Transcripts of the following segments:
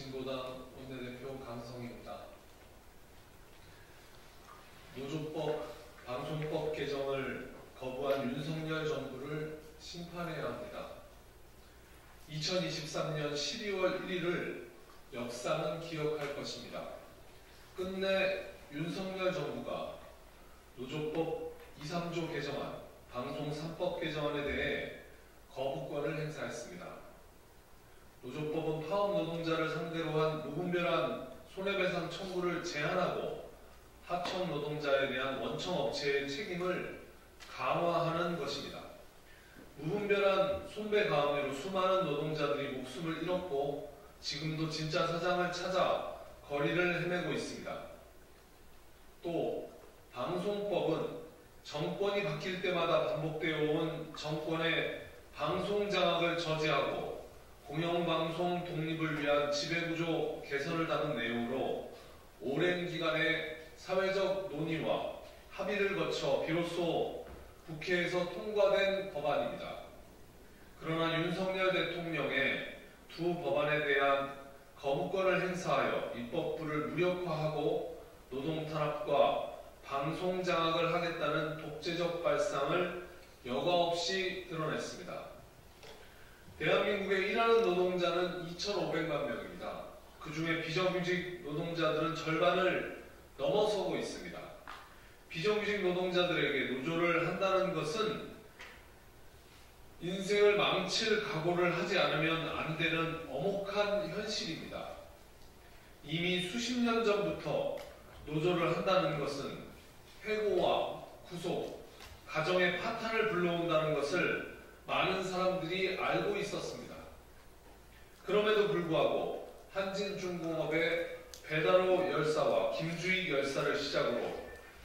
진보당 원내대표 강성희입니다. 노조법, 방송법 개정을 거부한 윤석열 정부를 심판해야 합니다. 2023년 12월 1일을 역사는 기억할 것입니다. 끝내 윤석열 정부가 노조법 2, 3조 개정안, 방송 3법 개정안에 대해 거부권을 행사했습니다. 노조법은 파업 노동자를 상대로 한 무분별한 손해배상 청구를 제한하고 하청 노동자에 대한 원청 업체의 책임을 강화하는 것입니다. 무분별한 손배 가압류로 수많은 노동자들이 목숨을 잃었고 지금도 진짜 사장을 찾아 거리를 헤매고 있습니다. 또 방송법은 정권이 바뀔 때마다 반복되어 온 정권의 방송 장악을 저지하고 공영방송 독립을 위한 지배구조 개선을 담은 내용으로 오랜 기간의 사회적 논의와 합의를 거쳐 비로소 국회에서 통과된 법안입니다. 그러나 윤석열 대통령의 두 법안에 대한 거부권을 행사하여 입법부를 무력화하고 노동탄압과 방송장악을 하겠다는 독재적 발상을 여과 없이 드러냈습니다. 대한민국에 일하는 노동자는 2,500만 명입니다. 그 중에 비정규직 노동자들은 절반을 넘어서고 있습니다. 비정규직 노동자들에게 노조를 한다는 것은 인생을 망칠 각오를 하지 않으면 안 되는 엄혹한 현실입니다. 이미 수십 년 전부터 노조를 한다는 것은 해고와 구속, 가정의 파탄을 불러온다는 것을 많은 사람들이 알고 있었습니다. 그럼에도 불구하고 한진중공업의 배달호 열사와 김주익 열사를 시작으로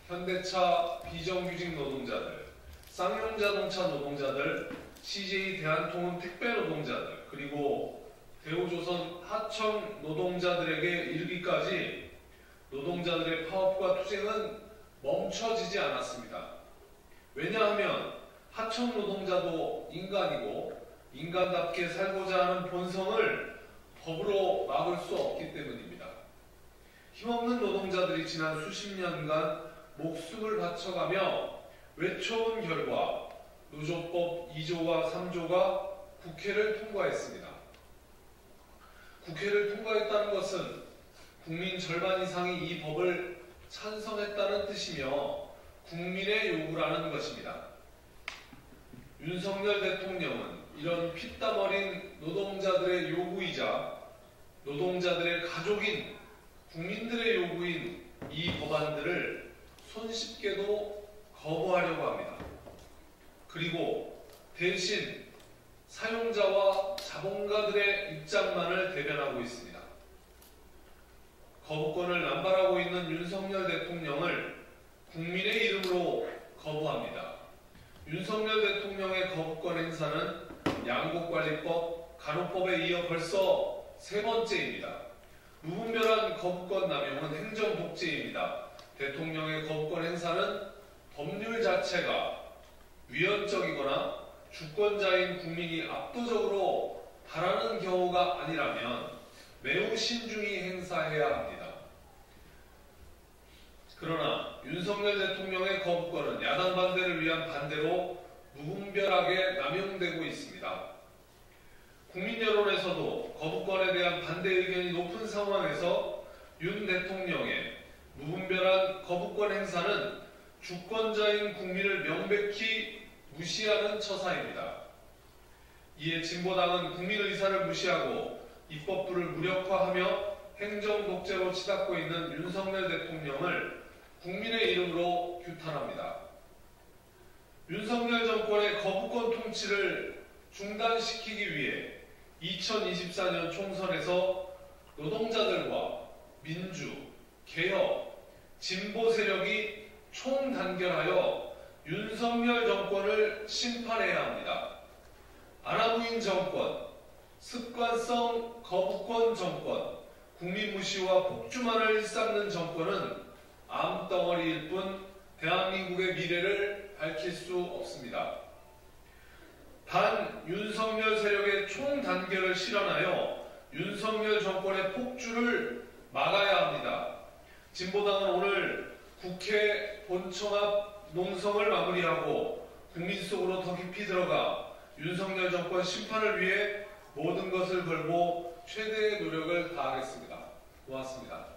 현대차 비정규직 노동자들, 쌍용자동차 노동자들, CJ 대한통운 택배 노동자들, 그리고 대우조선 하청 노동자들에게 이르기까지 노동자들의 파업과 투쟁은 멈춰지지 않았습니다. 왜냐하면 하청 노동자도 인간이고 인간답게 살고자 하는 본성을 법으로 막을 수 없기 때문입니다. 힘없는 노동자들이 지난 수십 년간 목숨을 바쳐가며 외쳐온 결과 노조법 2조와 3조가 국회를 통과했습니다. 국회를 통과했다는 것은 국민 절반 이상이 이 법을 찬성했다는 뜻이며 국민의 요구라는 것입니다. 윤석열 대통령은 이런 피땀 어린 노동자들의 요구이자 노동자들의 가족인 국민들의 요구인 이 법안들을 손쉽게도 거부하려고 합니다. 그리고 대신 사용자와 자본가들의 입장만을 대변하고 있습니다. 거부권을 남발하고 있는 윤석열 대통령을 국민의 이름으로 거부합니다. 윤석열 대통령의 거부권 행사는 양곡관리법, 간호법에 이어 벌써 세 번째입니다. 무분별한 거부권 남용은 행정 독재입니다. 대통령의 거부권 행사는 법률 자체가 위헌적이거나 주권자인 국민이 압도적으로 바라는 경우가 아니라면 매우 신중히 행사해야 합니다. 그러나 윤석열 대통령의 거부권은 야당 반대를 위한 반대로 무분별하게 남용되고 있습니다. 국민 여론에서도 거부권에 대한 반대 의견이 높은 상황에서 윤 대통령의 무분별한 거부권 행사는 주권자인 국민을 명백히 무시하는 처사입니다. 이에 진보당은 국민 의사를 무시하고 입법부를 무력화하며 행정 독재로 치닫고 있는 윤석열 대통령을 국민의 이름으로 규탄합니다. 윤석열 정권의 거부권 통치를 중단시키기 위해 2024년 총선에서 노동자들과 민주, 개혁, 진보 세력이 총단결하여 윤석열 정권을 심판해야 합니다. 아나무인 정권, 습관성 거부권 정권, 국민 무시와 폭주만을 일삼는 정권은 암덩어리일 뿐 대한민국의 미래를 밝힐 수 없습니다. 단 윤석열 세력의 총단결을 실현하여 윤석열 정권의 폭주를 막아야 합니다. 진보당은 오늘 국회 본청 앞 농성을 마무리하고 국민 속으로 더 깊이 들어가 윤석열 정권 심판을 위해 모든 것을 걸고 최대의 노력을 다하겠습니다. 고맙습니다.